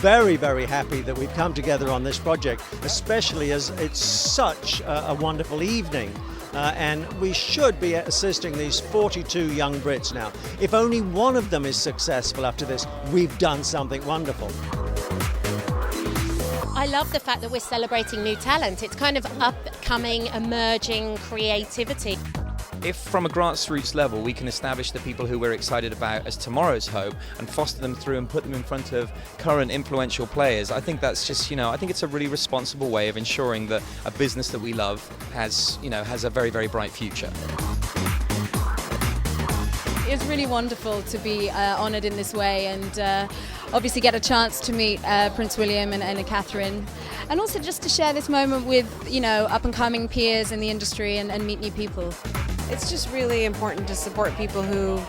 very, very happy that we've come together on this project, especially as it's such a wonderful evening. And we should be assisting these 42 young Brits now. If only one of them is successful after this, we've done something wonderful. I love the fact that we're celebrating new talent. It's kind of upcoming, emerging creativity. If from a grassroots level we can establish the people who we're excited about as tomorrow's hope and foster them through and put them in front of current influential players, I think that's just, I think it's a really responsible way of ensuring that a business that we love has a very, very bright future. It's really wonderful to be honoured in this way and obviously get a chance to meet Prince William and Catherine, and also just to share this moment with up-and-coming peers in the industry and meet new people. It's just really important to support people who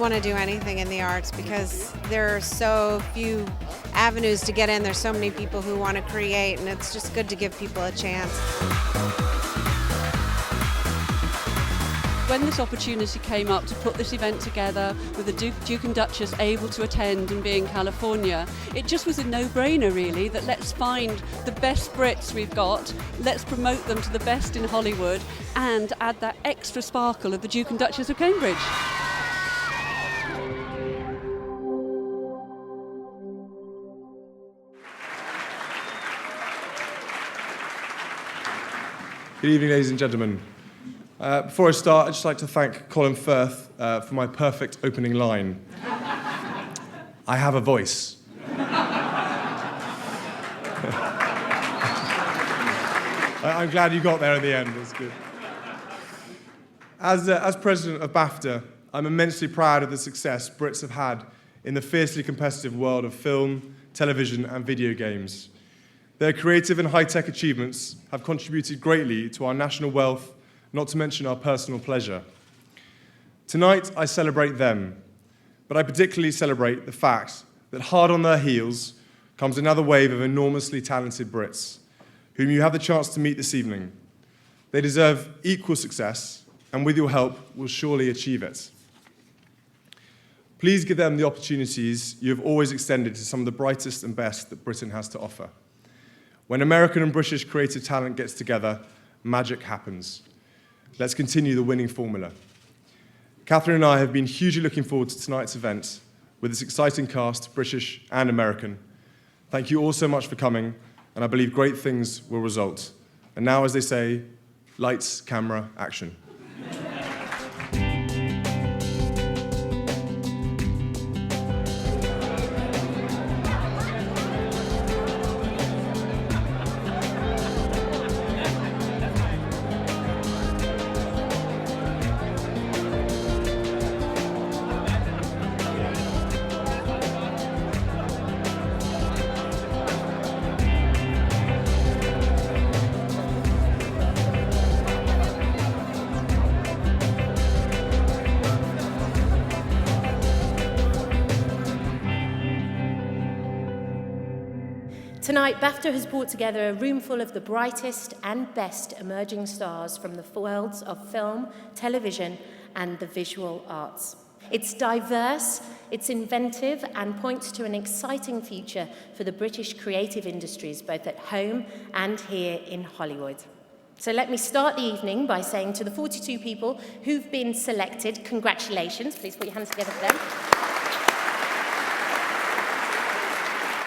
want to do anything in the arts, because there are so few avenues to get in. There's so many people who want to create, and it's just good to give people a chance. When this opportunity came up to put this event together with the Duke and Duchess able to attend and be in California, it just was a no-brainer really that let's find the best Brits we've got, let's promote them to the best in Hollywood and add that extra sparkle of the Duke and Duchess of Cambridge. Good evening, ladies and gentlemen. Before I start, I'd just like to thank Colin Firth for my perfect opening line. I have a voice. I'm glad you got there at the end. That's good. As president of BAFTA, I'm immensely proud of the success Brits have had in the fiercely competitive world of film, television, and video games. Their creative and high-tech achievements have contributed greatly to our national wealth, not to mention our personal pleasure. Tonight, I celebrate them, but I particularly celebrate the fact that hard on their heels comes another wave of enormously talented Brits, whom you have the chance to meet this evening. They deserve equal success, and with your help, will surely achieve it. Please give them the opportunities you have always extended to some of the brightest and best that Britain has to offer. When American and British creative talent gets together, magic happens. Let's continue the winning formula. Catherine and I have been hugely looking forward to tonight's event with this exciting cast, British and American. Thank you all so much for coming, and I believe great things will result. And now, as they say, lights, camera, action. Tonight, BAFTA has brought together a room full of the brightest and best emerging stars from the worlds of film, television, and the visual arts. It's diverse, it's inventive, and points to an exciting future for the British creative industries, both at home and here in Hollywood. So let me start the evening by saying to the 42 people who've been selected, congratulations. Please put your hands together for them.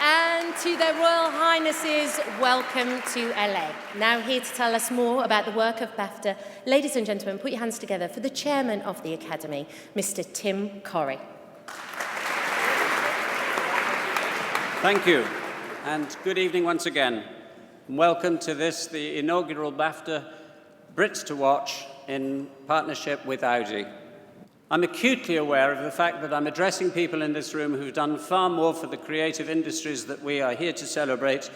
And to their Royal Highnesses, welcome to LA. Now here to tell us more about the work of BAFTA, ladies and gentlemen, put your hands together for the chairman of the Academy, Mr. Tim Corrie. Thank you, and good evening once again. Welcome to this, the inaugural BAFTA Brits to Watch in partnership with Audi. I'm acutely aware of the fact that I'm addressing people in this room who've done far more for the creative industries that we are here to celebrate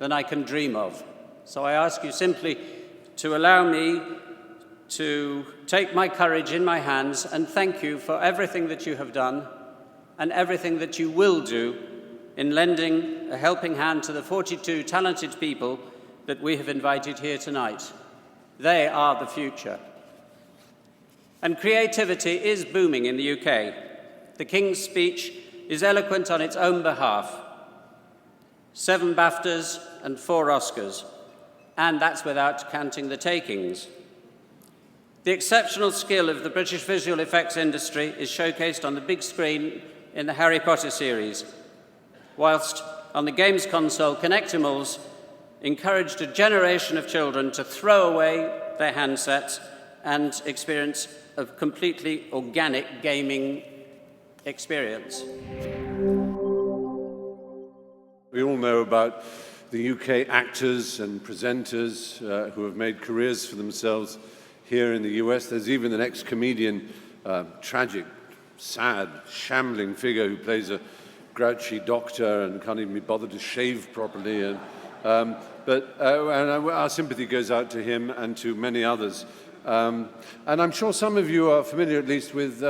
than I can dream of. So I ask you simply to allow me to take my courage in my hands and thank you for everything that you have done and everything that you will do in lending a helping hand to the 42 talented people that we have invited here tonight. They are the future. And creativity is booming in the UK. The King's Speech is eloquent on its own behalf. 7 BAFTAs and 4 Oscars, and that's without counting the takings. The exceptional skill of the British visual effects industry is showcased on the big screen in the Harry Potter series, whilst on the games console, Connectimals encouraged a generation of children to throw away their handsets and experience a completely organic gaming experience. We all know about the UK actors and presenters who have made careers for themselves here in the US. There's even an ex-comedian, tragic, sad, shambling figure who plays a grouchy doctor and can't even be bothered to shave properly. And our sympathy goes out to him and to many others. And I'm sure some of you are familiar, at least, with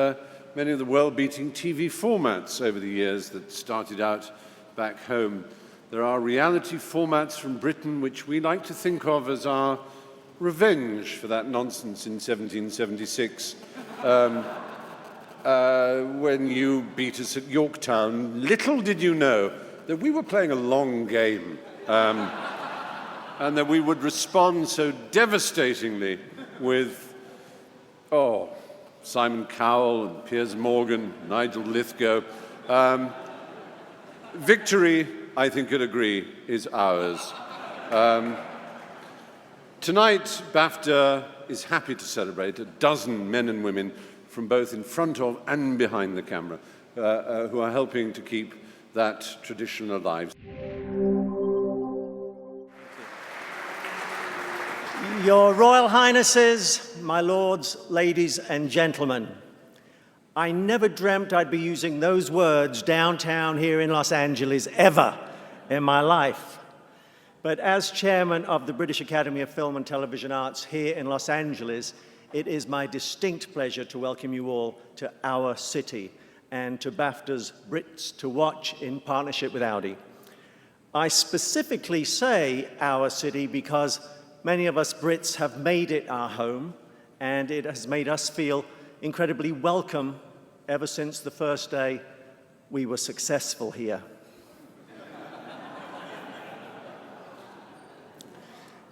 many of the world-beating TV formats over the years that started out back home. There are reality formats from Britain which we like to think of as our revenge for that nonsense in 1776. When you beat us at Yorktown, little did you know that we were playing a long game and that we would respond so devastatingly with, Simon Cowell and Piers Morgan, Nigel Lithgow. Victory, I think you'd agree, is ours. Tonight, BAFTA is happy to celebrate a dozen men and women from both in front of and behind the camera who are helping to keep that tradition alive. Your Royal Highnesses, my lords, ladies and gentlemen, I never dreamt I'd be using those words downtown here in Los Angeles ever in my life. But as chairman of the British Academy of Film and Television Arts here in Los Angeles, it is my distinct pleasure to welcome you all to our city and to BAFTA's Brits to Watch in partnership with Audi. I specifically say our city because many of us Brits have made it our home, and it has made us feel incredibly welcome ever since the first day we were successful here.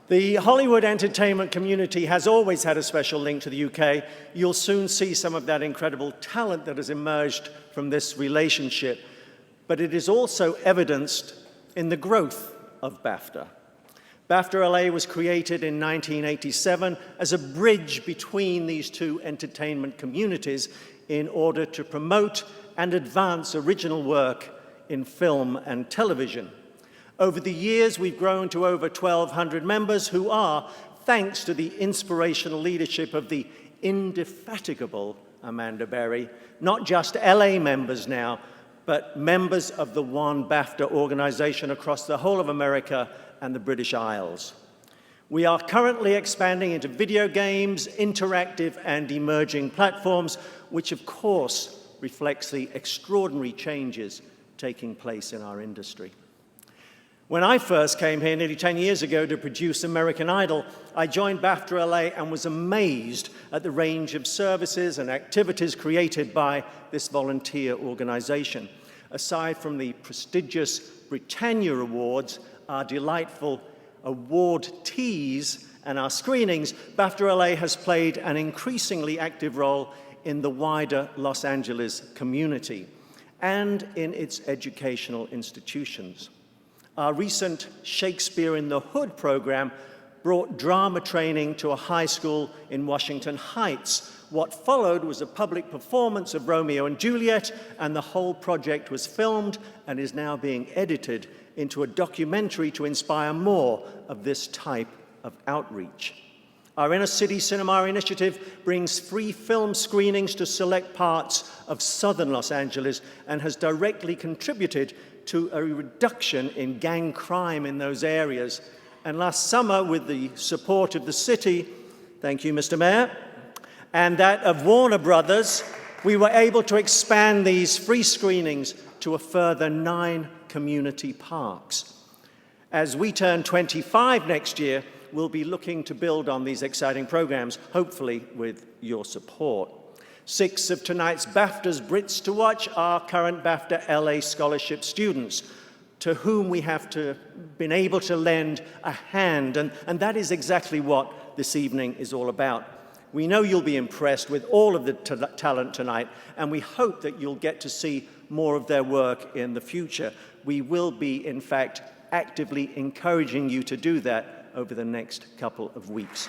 The Hollywood entertainment community has always had a special link to the UK. You'll soon see some of that incredible talent that has emerged from this relationship, but it is also evidenced in the growth of BAFTA. BAFTA LA was created in 1987 as a bridge between these two entertainment communities in order to promote and advance original work in film and television. Over the years, we've grown to over 1,200 members who are, thanks to the inspirational leadership of the indefatigable Amanda Berry, not just LA members now, but members of the One BAFTA organization across the whole of America and the British Isles. We are currently expanding into video games, interactive and emerging platforms, which of course reflects the extraordinary changes taking place in our industry. When I first came here nearly 10 years ago to produce American Idol, I joined BAFTA LA and was amazed at the range of services and activities created by this volunteer organization. Aside from the prestigious Britannia Awards, our delightful award teas and our screenings, BAFTA LA has played an increasingly active role in the wider Los Angeles community and in its educational institutions. Our recent Shakespeare in the Hood program brought drama training to a high school in Washington Heights. What followed was a public performance of Romeo and Juliet, and the whole project was filmed and is now being edited into a documentary to inspire more of this type of outreach. Our Inner City Cinema initiative brings free film screenings to select parts of southern Los Angeles and has directly contributed to a reduction in gang crime in those areas. And last summer, with the support of the city, thank you, Mr. Mayor, and that of Warner Brothers, we were able to expand these free screenings to a further 9 community parks. As we turn 25 next year, we'll be looking to build on these exciting programs, hopefully with your support. 6 of tonight's BAFTA's Brits to Watch are current BAFTA LA scholarship students. to whom we have been able to lend a hand, and that is exactly what this evening is all about. We know you'll be impressed with all of the talent tonight, and we hope that you'll get to see more of their work in the future. We will be, in fact, actively encouraging you to do that over the next couple of weeks.